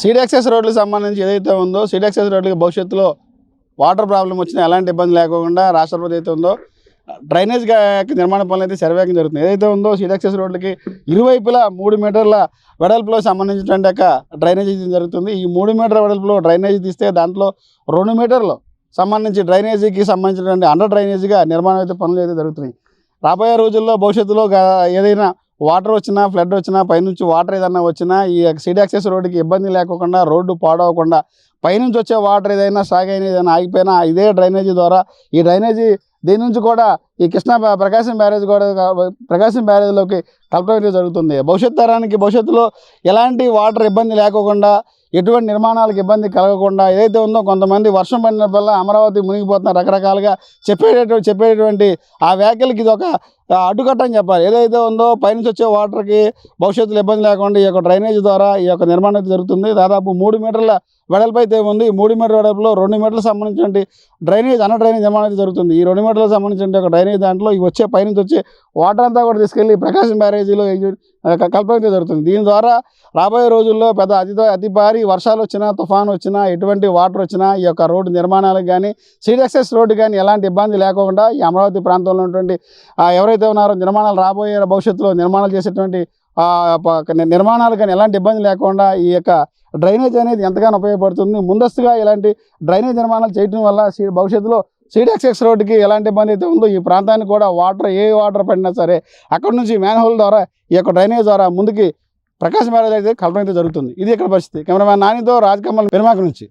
Seed access రోడ్లకు సంబంధించి ఏదైతే ఉందో సీడ్ యాక్సెస్ రోడ్లకి భవిష్యత్తులో వాటర్ ప్రాబ్లం వచ్చినా ఎలాంటి ఇబ్బంది లేకుండా రాష్ట్ర ప్రభుత్వం ఏదైతే ఉందో డ్రైనేజ్ నిర్మాణ పనులు అయితే శరవేగంగా జరుగుతుంది. ఏదైతే ఉందో సీడ్ యాక్సెస్ రోడ్లకి ఇరువైపులా 3 మీటర్ల వెడల్పులో సంబంధించినటువంటి యొక్క డ్రైనేజీ జరుగుతుంది. ఈ 3 మీటర్ల వెడల్పులో డ్రైనేజీ తీస్తే దాంట్లో 2 మీటర్లు సంబంధించి డ్రైనేజీకి సంబంధించినటువంటి అండర్ డ్రైనేజీగా నిర్మాణం అయితే పనులు అయితే జరుగుతున్నాయి. రాబోయే రోజుల్లో భవిష్యత్తులో ఏదైనా వాటర్ వచ్చినా ఫ్లడ్ వచ్చినా పైనుంచి వాటర్ ఏదైనా వచ్చినా ఈ సీడ్ యాక్సెస్ రోడ్డుకి ఇబ్బంది లేకుండా రోడ్డు పాడవకుండా పైనుంచి వచ్చే వాటర్ ఏదైనా సాగ్ అయినా ఏదైనా ఆగిపోయినా ఇదే డ్రైనేజీ ద్వారా ఈ డ్రైనేజీ దీని నుంచి కూడా ఈ ప్రకాశం బ్యారేజ్లోకి కలపడం జరుగుతుంది. భవిష్యత్ తరానికి భవిష్యత్తులో ఎలాంటి వాటర్ ఇబ్బంది లేకుండా ఎటువంటి నిర్మాణాలకు ఇబ్బంది కలగకుండా ఏదైతే ఉందో కొంతమంది వర్షం పడిన వల్ల అమరావతి మునిగిపోతున్న రకరకాలుగా చెప్పేటువంటి ఆ వ్యాఖ్యలకి ఇది ఒక అడ్డుకట్ట అని చెప్పాలి. ఏదైతే ఉందో పైనుంచి వచ్చే వాటర్కి భవిష్యత్తులో ఇబ్బంది లేకుండా ఈ యొక్క డ్రైనేజ్ ద్వారా ఈ యొక్క నిర్మాణం అయితే జరుగుతుంది. దాదాపు 3 మీటర్ల వెడల్పు అయితే ఉంది. ఈ 3 మీటర్ల వెడల్పులో 2 మీటర్లకు సంబంధించిన అండర్ డ్రైనేజ్ నిర్మాణం అయితే జరుగుతుంది. ఈ 2 మీటర్లకు సంబంధించిన ఒక డ్రైనేజ్ దాంట్లో ఈ పైనుంచి వచ్చే వాటర్ అంతా కూడా తీసుకెళ్లి ప్రకాశం బ్యారేజీలో కలపడం అయితే జరుగుతుంది. దీని ద్వారా రాబోయే రోజుల్లో అతి భారీ వర్షాలు వచ్చినా తుఫాను వచ్చినా ఎటువంటి వాటర్ వచ్చినా ఈ యొక్క రోడ్డు నిర్మాణాలకు కానీ సీడ్ యాక్సెస్ రోడ్డు కానీ ఎలాంటి ఇబ్బంది లేకుండా ఈ అమరావతి ప్రాంతంలో ఉన్నటువంటి ఎవరైతే ఉన్నారో భవిష్యత్తులో నిర్మాణాలు చేసేటువంటి నిర్మాణాలు కానీ ఎలాంటి ఇబ్బంది లేకుండా ఈ యొక్క డ్రైనేజ్ అనేది ఎంతగానో ఉపయోగపడుతుంది. ముందస్తుగా ఇలాంటి డ్రైనేజ్ నిర్మాణాలు చేయడం వల్ల భవిష్యత్తులో సీడ్ యాక్సెస్ రోడ్డుకి ఎలాంటి ఇబ్బంది అయితే ఉందో ఈ ప్రాంతానికి కూడా ఏ వాటర్ పడినా సరే అక్కడ నుంచి మ్యాన్హోల్ ద్వారా ఈ యొక్క డ్రైనేజ్ ద్వారా ముందుకి ప్రకాశం బ్యారేజ్ అయితే కలపడం అయితే జరుగుతుంది. ఇది ఇక్కడ పరిస్థితి. కెమెరామ్యాన్ నానితో రాజ్ కమల్ పెరుమాక నుంచి.